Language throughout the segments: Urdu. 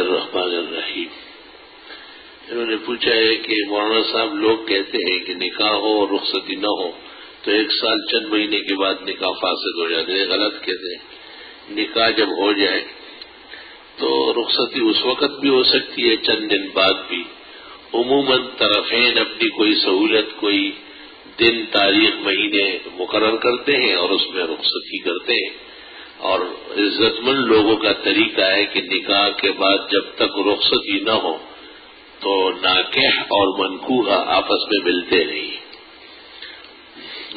الرحمن الرحیم. انہوں نے پوچھا ہے کہ مولانا صاحب لوگ کہتے ہیں کہ نکاح ہو اور رخصتی نہ ہو تو 1 سال چند مہینے کے بعد نکاح فاسد ہو جاتے ہیں. غلط کہتے ہیں. نکاح جب ہو جائے تو رخصتی اس وقت بھی ہو سکتی ہے، چند دن بعد بھی. عموماً طرفین اپنی کوئی سہولت، کوئی دن، تاریخ، مہینے مقرر کرتے ہیں اور اس میں رخصتی کرتے ہیں. اور عزت مند لوگوں کا طریقہ ہے کہ نکاح کے بعد جب تک رخصتی نہ ہو تو ناکح اور منکوحہ آپس میں ملتے نہیں.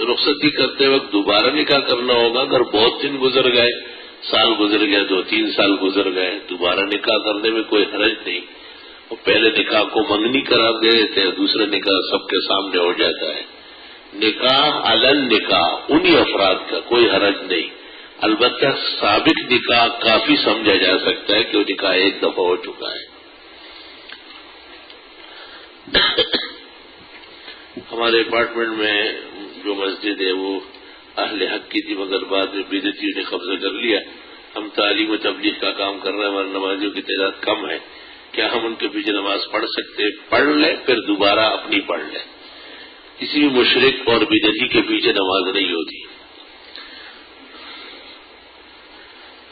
رخصتی کرتے وقت دوبارہ نکاح کرنا ہوگا. اگر بہت دن گزر گئے، سال گزر گئے، 2-3 سال گزر گئے، دوبارہ نکاح کرنے میں کوئی حرج نہیں. وہ پہلے نکاح کو منگنی قرار دے دیتے ہیں، دوسرا نکاح سب کے سامنے ہو جاتا ہے. نکاح علن نکاح انہی افراد کا کوئی حرج نہیں. البتہ سابق نکاح کافی سمجھا جا سکتا ہے کہ وہ نکاح ایک دفعہ ہو چکا ہے. ہمارے اپارٹمنٹ میں جو مسجد ہے وہ اہل حق کی تھی، مگر بعد میں بدعتیوں نے قبضہ کر لیا. ہم تعلیم و تبلیغ کا کام کر رہے ہیں، ہمارے نمازیوں کی تعداد کم ہے. کیا ہم ان کے پیچھے نماز پڑھ سکتے؟ پڑھ لیں، پھر دوبارہ اپنی پڑھ لیں. کسی بھی مشرک اور بدعتی کے پیچھے نماز نہیں ہوتی.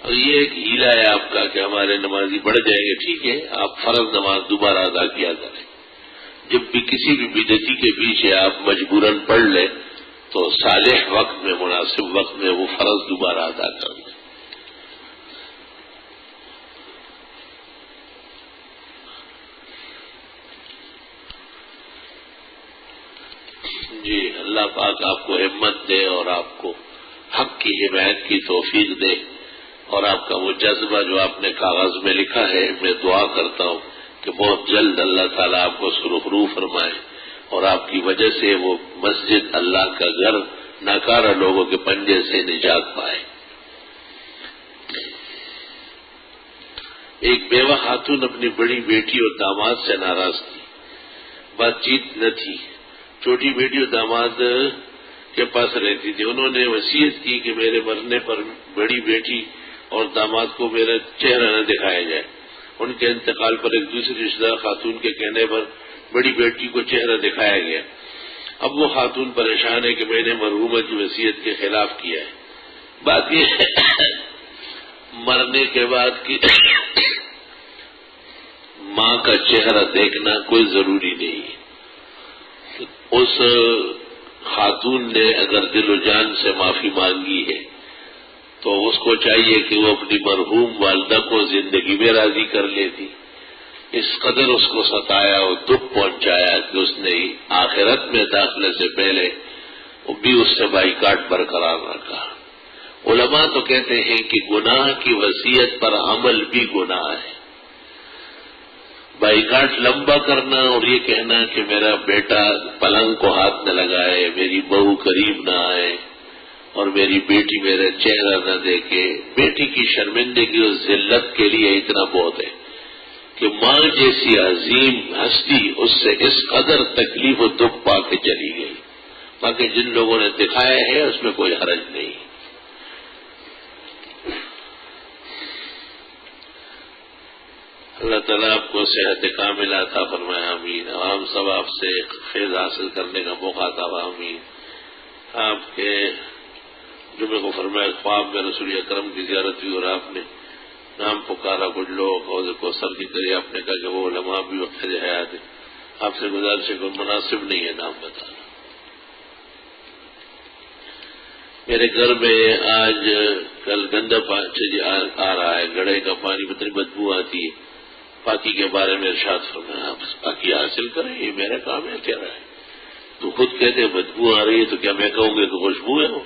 اور یہ ایک ہیلا ہے آپ کا کہ ہمارے نمازی بڑھ جائیں گے. ٹھیک ہے، آپ فرض نماز دوبارہ ادا کیا کریں. جب بھی کسی بھی بدعتی کے پیچھے آپ مجبوراً پڑھ لیں تو صالح وقت میں، مناسب وقت میں وہ فرض دوبارہ ادا کر لیں. جی، اللہ پاک آپ کو ہمت دے اور آپ کو حق کی حمایت کی توفیق دے. اور آپ کا وہ جذبہ جو آپ نے کاغذ میں لکھا ہے، میں دعا کرتا ہوں کہ بہت جلد اللہ تعالیٰ آپ کو سرخرو فرمائے اور آپ کی وجہ سے وہ مسجد، اللہ کا گھر، ناکارہ لوگوں کے پنجے سے نجات پائے. ایک بیوہ خاتون اپنی بڑی بیٹی اور داماد سے ناراض تھی. بات چیت نہ تھی. چھوٹی بیٹی اور داماد کے پاس رہتی تھی. انہوں نے وصیت کی کہ میرے مرنے پر بڑی بیٹی اور داماد کو میرا چہرہ نہ دکھایا جائے. ان کے انتقال پر ایک دوسری رشتہ دار خاتون کے کہنے پر بڑی بیٹی کو چہرہ دکھایا گیا. اب وہ خاتون پریشان ہے کہ میں نے مرحومہ کی وصیت کے خلاف کیا ہے. بات یہ ہے مرنے کے بعد کی ماں کا چہرہ دیکھنا کوئی ضروری نہیں. اس خاتون نے اگر دل و جان سے معافی مانگی ہے تو اس کو چاہیے کہ وہ اپنی مرحوم والدہ کو زندگی میں راضی کر لیتی. اس قدر اس کو ستایا اور دکھ پہنچایا کہ اس نے آخرت میں داخلے سے پہلے وہ بھی اس سے بائیکاٹ برقرار رکھا. علماء تو کہتے ہیں کہ گناہ کی وصیت پر عمل بھی گناہ ہے. بائیکاٹ لمبا کرنا اور یہ کہنا کہ میرا بیٹا پلنگ کو ہاتھ نہ لگائے، میری بہو قریب نہ آئے اور میری بیٹی میرا چہرہ نہ دیکھے، بیٹی کی شرمندگی اور ذلت کے لیے اتنا بہت ہے کہ ماں جیسی عظیم ہستی اس سے اس قدر تکلیف و دکھ پا کے چلی گئی. باقی جن لوگوں نے دکھایا ہے اس میں کوئی حرج نہیں. اللہ تعالیٰ آپ کو صحت کاملہ عطا فرمائے. آمین. ہم سب آپ سے فیض حاصل کرنے کا موقع عطا. آمین. آپ کے جمعے کو فرمایا خواب میں رسول اکرم کی زیارت ہوئی اور آپ نے نام پکارا. کچھ لوگ حوض کوثر کی طرح آپ نے کہا کہ وہ علماء بھی وقت حیات ہے. آپ سے گزارش ہے کہ مناسب نہیں ہے نام بتانا. میرے گھر میں آج کل گندا پانی آ رہا ہے، گڑھے کا پانی اتنی بدبو آتی ہے. پاکی کے بارے میں ارشاد فرمایا بس پاکی حاصل کریں، یہ میرا کام ہے. کہہ رہا ہے تو خود کہتے بدبو آ رہی ہے تو کیا میں کہوں گے کہ خوشبو ہے وہ؟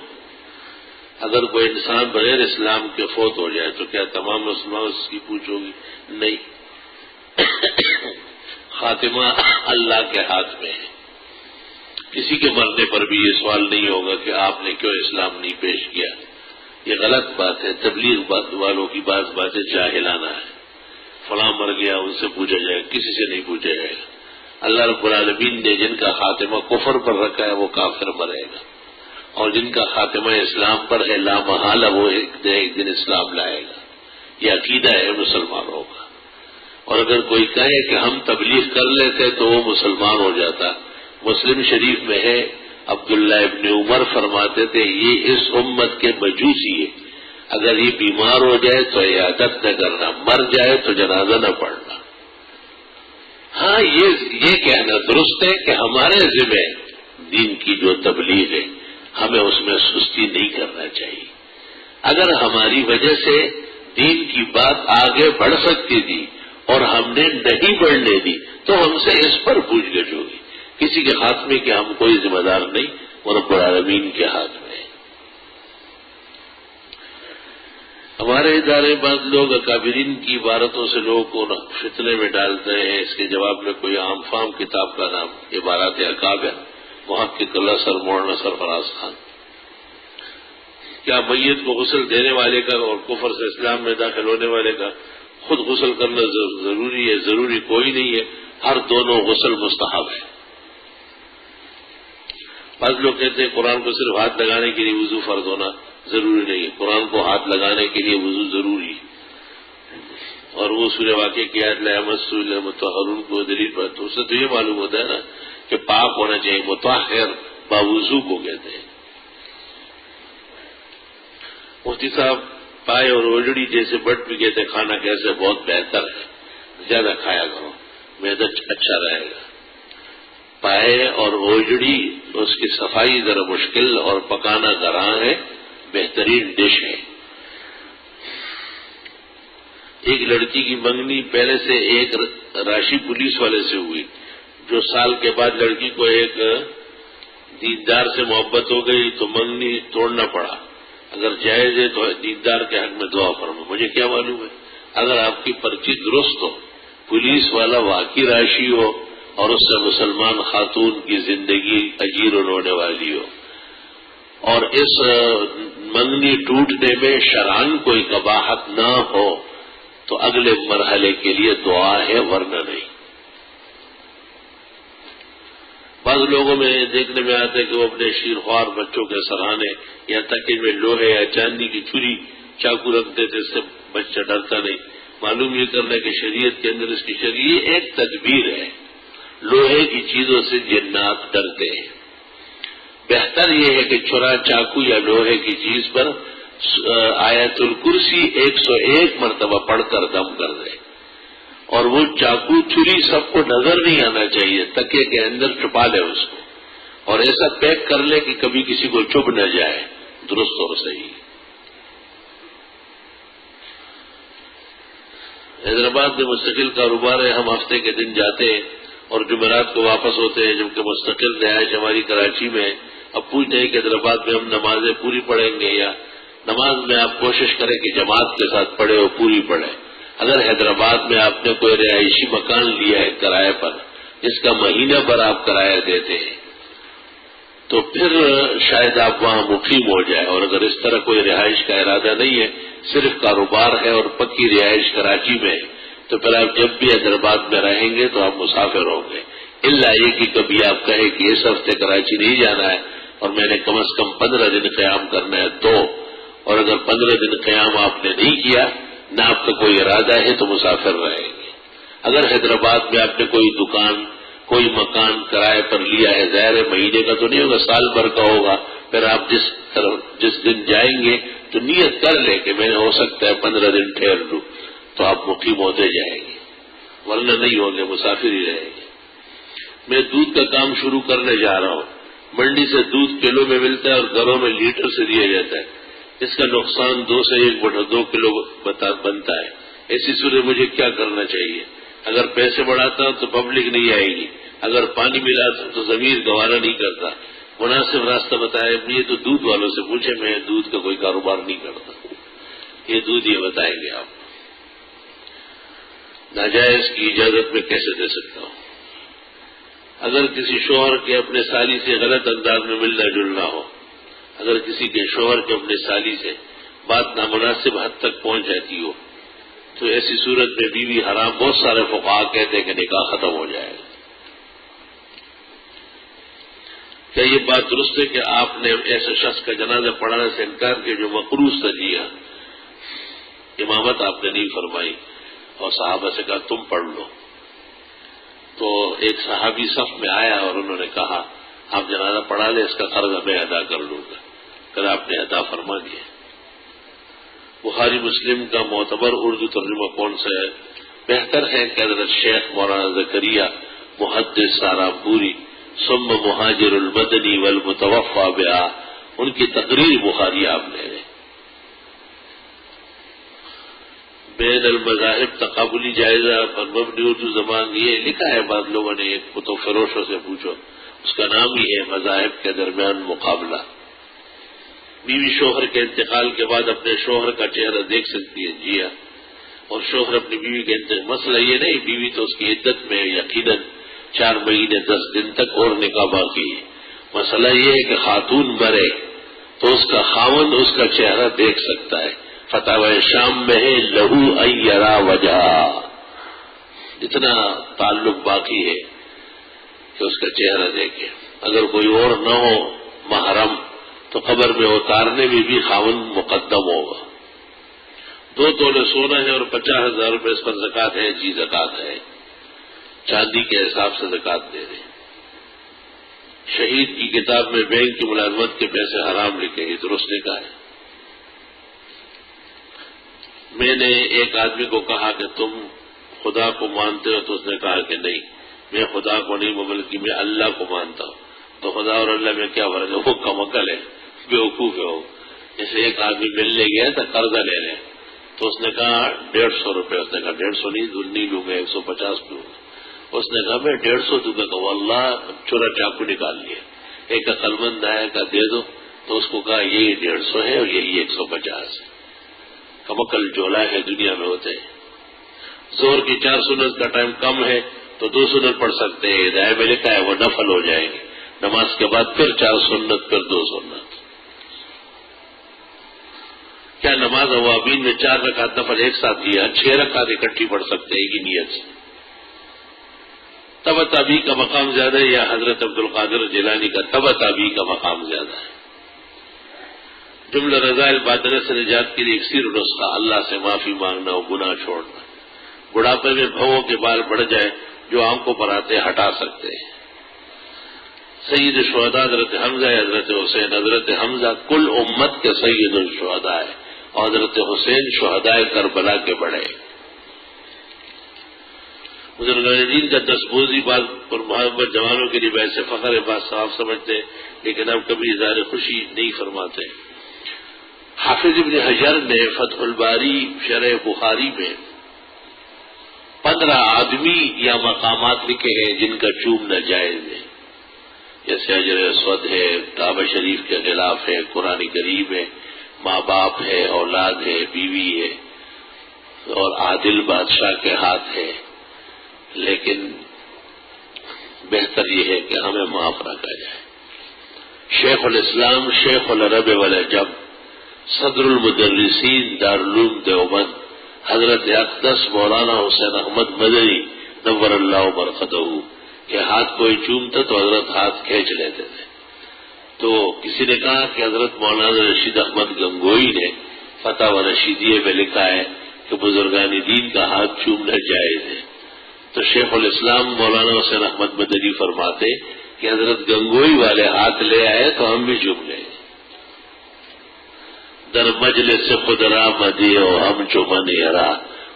اگر کوئی انسان بغیر اسلام کے فوت ہو جائے تو کیا تمام مسلمان اس کی پوچھو گی؟ نہیں. خاتمہ اللہ کے ہاتھ میں ہے. کسی کے مرنے پر بھی یہ سوال نہیں ہوگا کہ آپ نے کیوں اسلام نہیں پیش کیا. یہ غلط بات ہے. تبلیغ والوں کی بعض باتیں جاہلانہ ہے. فلاں مر گیا ان سے پوچھا جائے گا، کسی سے نہیں پوچھا جائے گا. اللہ رب العالمین نے جن کا خاتمہ کفر پر رکھا ہے وہ کافر مرے گا، اور جن کا خاتمہ اسلام پر ہے لا محالہ وہ ایک دن اسلام لائے گا. یہ عقیدہ ہے مسلمانوں کا. اگر کوئی کہے کہ ہم تبلیغ کر لیتے تو وہ مسلمان ہو جاتا. مسلم شریف میں ہے عبداللہ ابن عمر فرماتے تھے یہ اس امت کے مجوسی ہے، اگر یہ بیمار ہو جائے تو عیادت نہ کرنا، مر جائے تو جنازہ نہ پڑھنا. ہاں یہ کہنا درست ہے کہ ہمارے ذمہ دین کی جو تبلیغ ہے ہمیں اس میں سستی نہیں کرنا چاہیے. اگر ہماری وجہ سے دین کی بات آگے بڑھ سکتی تھی اور ہم نے نہیں بڑھنے دی تو ہم سے اس پر پوچھ گچھ ہوگی. کسی کے خاتمے کے ہم کوئی ذمہ دار نہیں، وہ رب العالمین کے ہاتھ میں ہے. ہمارے ادارے بعض لوگ اکابرین کی عبارتوں سے لوگوں کو فتنے میں ڈالتے ہیں. اس کے جواب میں کوئی عام فام کتاب کا نام عبارات اکابر محقق اللہ سر مولانا سرفراز خان. کیا میت کو غسل دینے والے کا اور کفر سے اسلام میں داخل ہونے والے کا خود غسل کرنا ضروری ہے؟ ضروری کوئی نہیں ہے، ہر دونوں غسل مستحب ہے. بعض لوگ کہتے ہیں قرآن کو صرف ہاتھ لگانے کے لیے وضو فرض ہونا ضروری نہیں ہے، قرآن کو ہاتھ لگانے کے لیے وضو ضروری ہے. اور وہ سورہ واقعہ کی آیت لا یمسہ الا المطہرون کو دلیل پر تو اس سے تو یہ معلوم ہوتا ہے نا کہ پاک ہونا چاہیے. مطہر باوضو کو کہتے ہیں. مفتی صاحب پائے اور اوجڑی جیسے بٹ بھی کہتے کھانا کیسے بہت بہتر ہے، زیادہ کھایا کرو، معدہ اچھا رہے گا. پائے اور اوجڑی اس کی صفائی ذرا مشکل اور پکانا گراں ہے، بہترین ڈش ہے. ایک لڑکی کی منگنی پہلے سے ایک راشی پولیس والے سے ہوئی، جو سال کے بعد لڑکی کو ایک دیندار سے محبت ہو گئی تو منگنی توڑنا پڑا. اگر جائز ہے تو دیندار کے حق میں دعا فرمو. مجھے کیا معلوم ہے، اگر آپ کی پرچی درست ہو، پولیس والا واقعی راشی ہو اور اس سے مسلمان خاتون کی زندگی اجیر ہونے والی ہو اور اس منگنی ٹوٹنے میں شرعاً کوئی قباحت نہ ہو تو اگلے مرحلے کے لیے دعا ہے، ورنہ نہیں. بعض لوگوں میں دیکھنے میں آتا ہے کہ وہ اپنے شیرخوار بچوں کے سراہنے یا تک میں لوہے یا چاندی کی چھری چاقو رکھ دیتے، اس سے بچہ ڈرتا نہیں. معلوم یہ کرنا کہ شریعت کے اندر اس کی شریعت ایک تدبیر ہے. لوہے کی چیزوں سے جنات ڈرتے ہیں. بہتر یہ ہے کہ چھرا چاقو یا لوہے کی چیز پر آیت الکرسی 101 مرتبہ پڑھ کر دم کر دے، اور وہ چاقو چھری سب کو نظر نہیں آنا چاہیے، تکیے کے اندر چھپا لے اس کو، اور ایسا پیک کر لے کہ کبھی کسی کو چبھ نہ جائے. درست اور صحیح. حیدرآباد میں مستقل کاروبار ہے، ہم ہفتے کے دن جاتے ہیں اور جمعرات کو واپس ہوتے ہیں، جبکہ مستقل رہائش ہماری کراچی میں. اب پوچھتے ہیں کہ حیدرآباد میں ہم نمازیں پوری پڑھیں گے، یا نماز میں آپ کوشش کریں کہ جماعت کے ساتھ پڑھے اور پوری پڑھیں. اگر حیدرآباد میں آپ نے کوئی رہائشی مکان لیا ہے کرائے پر جس کا مہینہ بھر آپ کرایہ دیتے ہیں تو پھر شاید آپ وہاں مقیم ہو جائے. اور اگر اس طرح کوئی رہائش کا ارادہ نہیں ہے، صرف کاروبار ہے اور پکی رہائش کراچی میں، تو پھر آپ جب بھی حیدرآباد میں رہیں گے تو آپ مسافر ہوں گے. الا یہ کہ کبھی آپ کہیں کہ اس ہفتے کراچی نہیں جانا ہے اور میں نے کم از کم 15 دن قیام کرنا ہے تو، اور اگر 15 دن قیام آپ نے نہیں کیا، نہ آپ کا کوئی ارادہ ہے، تو مسافر رہیں گے. اگر حیدرآباد میں آپ نے کوئی دکان کوئی مکان کرائے پر لیا ہے، ظاہر مہینے کا تو نہیں ہوگا، سال بھر کا ہوگا، پھر آپ جس دن جائیں گے تو نیت کر لیں کہ میں نے ہو سکتا ہے 15 دن ٹھہر لوں، تو آپ مقیم ہوتے جائیں گے، ورنہ نہیں ہوں گے، مسافر ہی رہیں گے. میں دودھ کا کام شروع کرنے جا رہا ہوں. منڈی سے دودھ کلو میں ملتا ہے اور گھروں میں لیٹر سے دیا جاتا ہے. اس کا نقصان 2 سے 1/2 کلو بنتا ہے. ایسی صورت مجھے کیا کرنا چاہیے؟ اگر پیسے بڑھاتا ہوں تو پبلک نہیں آئے گی، اگر پانی ملاتا ہوں تو ضمیر گوارا نہیں کرتا. مناسب راستہ بتائے. یہ تو دودھ والوں سے پوچھے، میں دودھ کا کوئی کاروبار نہیں کرتا. یہ دودھ یہ بتائیں گے آپ. ناجائز کی اجازت میں کیسے دے سکتا ہوں؟ اگر کسی شوہر کے اپنے سالی سے غلط انداز میں ملنا جلنا ہو، اگر کسی کے شوہر کے اپنے سالی سے بات نامناسب حد تک پہنچ جاتی ہو تو ایسی صورت میں بیوی حرام. بہت سارے فقہا کہتے ہیں کہ نکاح ختم ہو جائے گا. کیا یہ بات درست ہے کہ آپ نے ایسے شخص کا جنازہ پڑھانے سے انکار کیا جو مقروض تھا؟ جی ہاں، امامت آپ نے نہیں فرمائی. اور صحابہ سے کہا تم پڑھ لو. تو ایک صحابی صف میں آیا اور انہوں نے کہا آپ جنازہ پڑھا لیں، اس کا قرض میں ادا کر لوں گا. کہ آپ نے ادا فرما دیا. بخاری مسلم کا معتبر اردو ترجمہ کون سا ہے؟ بہتر ہے کہ حضرت شیخ مولانا زکریہ محدث سارانپوری ثم مہاجر المدنی والمتوفى بها ان کی تقریر بخاری آپ نے ہے. بین المذاہب تقابلی جائزہ پر مبنی اردو زبان یہ لکھا ہے، بعض لوگوں نے ایک کتب فروشوں سے پوچھو، اس کا نام ہی ہے مذاہب کے درمیان مقابلہ. بیوی شوہر کے انتقال کے بعد اپنے شوہر کا چہرہ دیکھ سکتی ہے، جی ہاں. اور شوہر اپنی بیوی کے مسئلہ یہ نہیں، بیوی تو اس کی عدت میں یقیناً 4 مہینے 10 دن تک اور نکاح باقی ہے. مسئلہ یہ ہے کہ خاتون مرے تو اس کا خاوند اس کا چہرہ دیکھ سکتا ہے. فتاوی شام میں ہے لہو ایرا وجہ، اتنا تعلق باقی ہے کہ اس کا چہرہ دیکھے. اگر کوئی اور نہ ہو محرم تو قبر میں اتارنے میں بھی خاوند مقدم ہوگا. 2 تولے سونا ہے اور 50,000 روپے اس پر زکوٰۃ ہے. جی زکوٰۃ ہے، چاندی کے حساب سے زکوٰۃ دے دیں. شہید کی کتاب میں بینک کی ملازمت کے پیسے حرام لکھے، یہ درست لکھا ہے. میں نے ایک آدمی کو کہا کہ تم خدا کو مانتے ہو؟ تو اس نے کہا کہ نہیں، میں خدا کو نہیں بلکہ میں اللہ کو مانتا ہوں. تو خدا اور اللہ میں کیا فرق ہے؟ وہ کم عقل ہے، بیوقوف ہے. وہ جیسے ایک آدمی ملنے گیا تھا قرضہ لینے، تو اس نے کہا 150 روپے. اس نے کہا 150 نہیں لوں گا، 150 لوں گا. اس نے کہا میں 150 دوں گا. کہ اللہ چورا چاقو نکال لیا. ایک عقل مند آیا کہ دے دو، تو اس کو کہا یہی 150 ہے اور یہی 150 ہے. کمکل جولا ہے دنیا میں ہوتے ہیں. زور کی 4 سنت کا ٹائم کم ہے تو 2 سنت پڑھ سکتے ہیں. ہدایت میں لکھا ہے وہ نفل ہو جائیں گے. نماز کے بعد پھر 4 سنت پھر 2 سنت. کیا نماز اوابین میں 4 رکعت نفل ایک ساتھ کیا؟ 6 رکعت اکٹھی پڑھ سکتے ہیں کی نیت سے. تبع تابعی کا مقام زیادہ ہے یا حضرت عبد القادر جیلانی کا تبع تابعی کا مقام زیادہ ہے؟ جملہ رذائل باطنہ سے نجات کے لیے اکثیر نسخہ اللہ سے معافی مانگنا اور گناہ چھوڑنا. بڑھاپے میں بھووں کے بال بڑھ جائے جو آنکھوں پر آتے ہٹا سکتے ہیں. سید الشہداء حضرت حمزہ حضرت حسین. حضرت حمزہ کل امت کے سید الشہداء ہے اور حضرت حسین شہداء کربلا کے بڑے. بزرگان دین کا 10 بوزی بات پر محبت جوانوں کے لیے ویسے فخر بات صاف سمجھتے لیکن اب کبھی اظہار خوشی نہیں فرماتے. حافظ ابن حجر نے فتح الباری شرح بخاری میں 15 آدمی یا مقامات لکھے ہیں جن کا چومنا جائز ہے. جیسے حجر اسود ہے، کعبہ شریف کے خلاف ہے، قرآن کریم ہے، ماں باپ ہے، اولاد ہے، بیوی ہے اور عادل بادشاہ کے ہاتھ ہے. لیکن بہتر یہ ہے کہ ہمیں معاف رکھا جائے. شیخ الاسلام شیخ العرب والعجم صدر المدرسین دارالعلوم دیوبند حضرت اقدس مولانا حسین احمد مدنی نور اللہ مرقدہ کہ ہاتھ کوئی چومتا تو حضرت ہاتھ کھینچ لیتے تھے. تو کسی نے کہا کہ حضرت مولانا رشید احمد گنگوئی نے فتح و رشیدیہ میں لکھا ہے کہ بزرگان دین کا ہاتھ چومنا جائز ہے. تو شیخ الاسلام مولانا حسین احمد مدنی فرماتے کہ حضرت گنگوئی والے ہاتھ لے آئے تو ہم بھی چوم لیں. در مجلس خود را مدیو ہم چمنیرا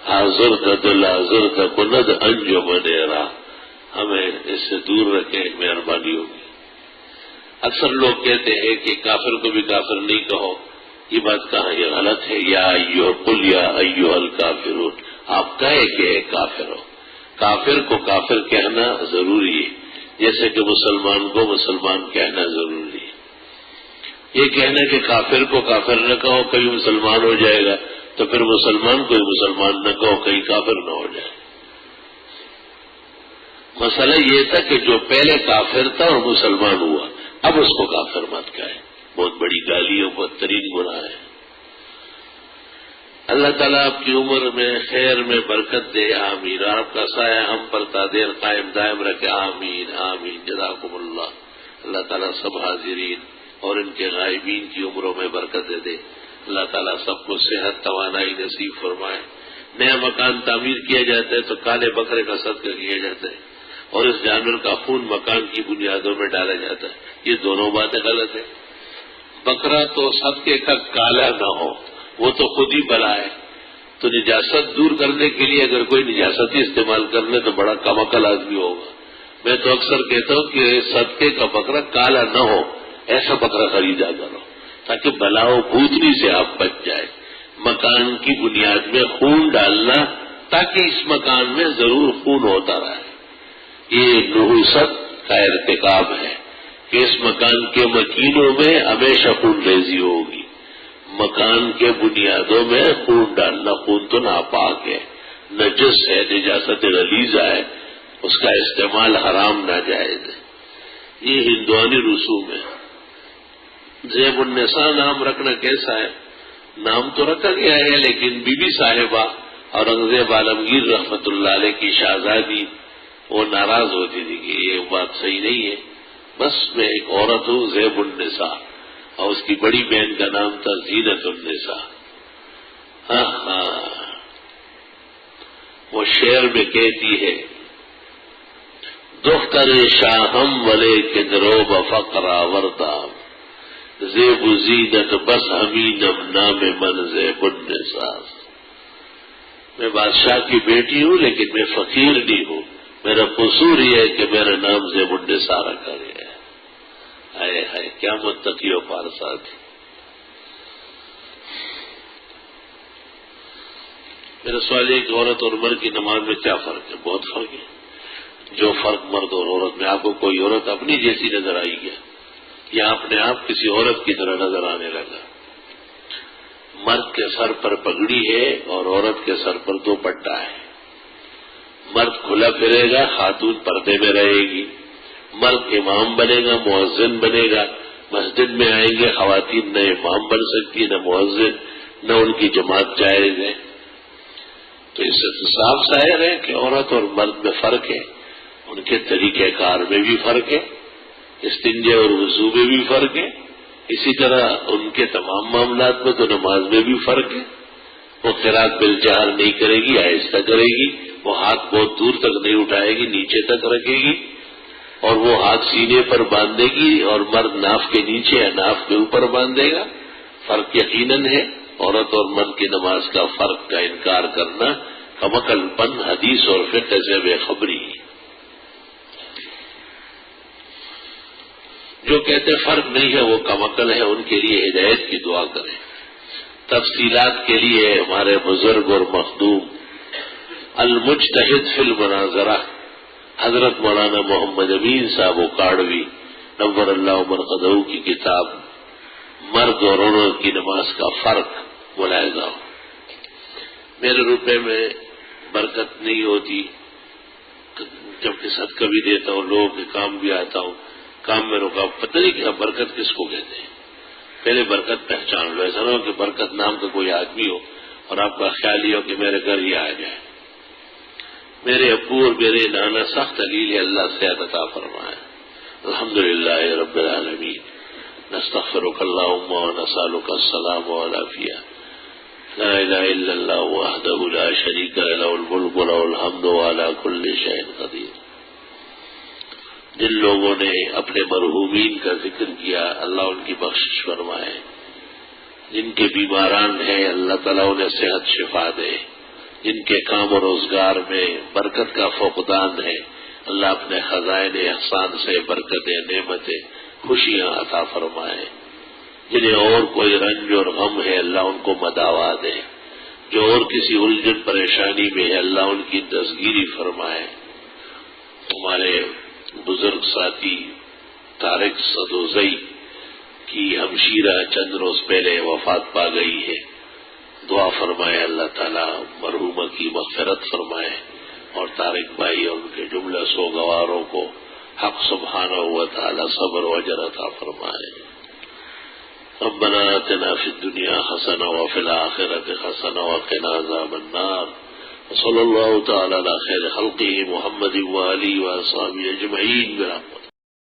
حاضر دل حاضر کا کند انجمنیرا. ہمیں اس سے دور رکھیں، مہربانی ہوگی. اکثر لوگ کہتے ہیں کہ کافر کو بھی کافر نہیں کہو. یہ بات کہاں؟ یہ غلط ہے. یا ایھا قل یا ایھا الکافرون، آپ کہے کہ کافر ہو. کافر کو کافر کہنا ضروری ہے جیسے کہ مسلمان کو مسلمان کہنا ضروری ہے. یہ کہنا کہ کافر کو کافر نہ کہو کہیں مسلمان ہو جائے گا، تو پھر مسلمان کو مسلمان نہ کہو کہیں کافر نہ ہو جائے. مسئلہ یہ تھا کہ جو پہلے کافر تھا اور مسلمان ہوا، اب اس کو کافر مت کہے. بہت بڑی گالی اور بدترین گناہ ہے. اللہ تعالیٰ آپ کی عمر میں خیر میں برکت دے. آمین. آپ کا سایہ ہم پر تا دیر قائم دائم رکھے. آمین آمین. جزاکم اللہ. اللہ تعالیٰ سب حاضرین اور ان کے غائبین کی عمروں میں برکت دے. اللہ تعالیٰ سب کو صحت توانائی نصیب فرمائے. نیا مکان تعمیر کیا جاتا ہے تو کالے بکرے کا صدقہ کیا جاتا ہے، اور اس جانور کا خون مکان کی بنیادوں میں ڈالا جاتا ہے۔ یہ دونوں باتیں غلط ہیں۔ بکرا تو صدقے کا کالا نہ ہو، وہ تو خود ہی بلا ہے، تو نجاست دور کرنے کے لیے اگر کوئی نجاست ہی استعمال کر لے تو بڑا کم عقل آدمی ہوگا۔ میں تو اکثر کہتا ہوں کہ صدقے کا بکرا کالا نہ ہو، ایسا بکرا خریدا کرو تاکہ بلاؤ بھوتنی سے آپ بچ جائے۔ مکان کی بنیاد میں خون ڈالنا تاکہ اس مکان میں ضرور خون ہوتا رہے، یہ نحوست کا ارتکاب ہے کہ اس مکان کے مکینوں میں ہمیشہ خون ریزی ہوگی۔ مکان کے بنیادوں میں خون ڈالنا، خون تو ناپاک ہے، نجس ہے، نجاست غلیظہ ہے، اس کا استعمال حرام ناجائز ہے۔ یہ ہندوانی رسوم ہے۔ زیب النساء نام رکھنا کیسا ہے؟ نام تو رکھا گیا ہے، لیکن بی بی صاحبہ اورنگزیب عالمگیر رحمت اللہ علیہ کی شہزادی وہ ناراض ہوتی تھی کہ یہ بات صحیح نہیں ہے، بس میں ایک عورت ہوں زیب النساء، اور اس کی بڑی بہن کا نام تھا زینت النساء۔ وہ شعر میں کہتی ہے، دختر شاہم ولے کے دروب فقر آوردام، زیب زینت بس ہمینم نام من زیب النساء۔ میں بادشاہ کی بیٹی ہوں لیکن میں فقیر نہیں ہوں، میرا قصور یہ ہے کہ میرا نام زیب النساء رکھا گیا ہے۔ ہائے ہائے کیا متقی و پارسا تھی۔ میرا سوال یہ کہ عورت اور مرد کی نماز میں کیا فرق ہے؟ بہت فرق ہے۔ جو فرق مرد اور عورت میں، آپ کو کوئی عورت اپنی جیسی نظر آئی کیا، یا اپنے آپ کسی عورت کی طرح نظر آنے لگا؟ مرد کے سر پر پگڑی ہے اور عورت کے سر پر دوپٹہ ہے۔ مرد کھلا پھرے گا، خاتون پردے میں رہے گی۔ مرد امام بنے گا، مؤذن بنے گا۔ مسجد میں آئیں گے خواتین، نہ امام بن سکتی نہ مؤذن، نہ ان کی جماعت جائز ہے۔ تو اس سے تو صاف ظاہر ہے کہ عورت اور مرد میں فرق ہے، ان کے طریقہ کار میں بھی فرق ہے، استنجا اور وضو میں بھی فرق ہے، اسی طرح ان کے تمام معاملات میں تو نماز میں بھی فرق ہے۔ وہ قرات بالجہر نہیں کرے گی، آہستہ کرے گی، وہ ہاتھ بہت دور تک نہیں اٹھائے گی، نیچے تک رکھے گی، اور وہ ہاتھ سینے پر باندھے گی، اور مرد ناف کے نیچے یا ناف کے اوپر باندھے گا۔ فرق یقیناً ہے۔ عورت اور مرد کی نماز کا فرق کا انکار کرنا کمعقل پن، حدیث اور فقہ سے بے خبری۔ جو کہتے فرق نہیں ہے وہ کمعقل ہے، ان کے لیے ہدایت کی دعا کریں۔ تفصیلات کے لیے ہمارے بزرگ اور مخدوم المجتہد فی المناظرہ حضرت مولانا محمد امین صاحب اکاڑوی نور اللہ مرقدہ کی کتاب مرد اور عورت کی نماز کا فرق ملاحظہ ہو۔ میرے روپے میں برکت نہیں ہوتی، جبکہ صدقہ بھی دیتا ہوں، لوگوں کے کام بھی آتا ہوں، کام میں رکا، پتہ نہیں کیا برکت کس کو کہتے ہیں۔ پہلے برکت پہچان لو، ایسا نہ ہو کہ برکت نام کا کوئی آدمی ہو اور آپ کا خیال یہ ہو کہ میرے گھر ہی آ جائے۔ میرے ابو اور میرے نانا سخت علیل ہے، اللہ صحت عطا فرمائے۔ الحمدللہ رب العالمین، نستغفرک اللہم ونسألک السلام والعافیہ، لا الہ الا اللہ وحدہ لا شریک لہ الملک ولہ الحمد وعلی کل شیء قدیر۔ جن لوگوں نے اپنے مرحومین کا ذکر کیا اللہ ان کی بخشش فرمائے، جن کے بیماران ہیں اللہ تعالیٰ انہیں صحت شفا دے، جن کے کام و روزگار میں برکت کا فقدان ہے اللہ اپنے خزائن احسان سے برکتیں، نعمتیں، خوشیاں عطا فرمائے، جنہیں اور کوئی رنج اور غم ہے اللہ ان کو مداوا دے، جو اور کسی الجھن پریشانی میں ہے اللہ ان کی دستگیری فرمائے۔ ہمارے بزرگ ساتھی طارق سدوزئی کی ہمشیرہ چند روز پہلے وفات پا گئی ہے، دعا فرمائے اللہ تعالیٰ مرحومہ کی مغفرت فرمائے، اور طارق بھائی اور ان کے جملہ سوگواروں کو حق سبحانہ و تعالیٰ صبر و اجر عطا فرمائے۔ ربنا آتنا فی الدنیا حسنہ وفی الآخرۃ حسنہ وقنا عذاب النار، وصلی اللہ تعالی علی خیر خلقہ محمد وآلہ وصحبہ اجمعین برحمتہ۔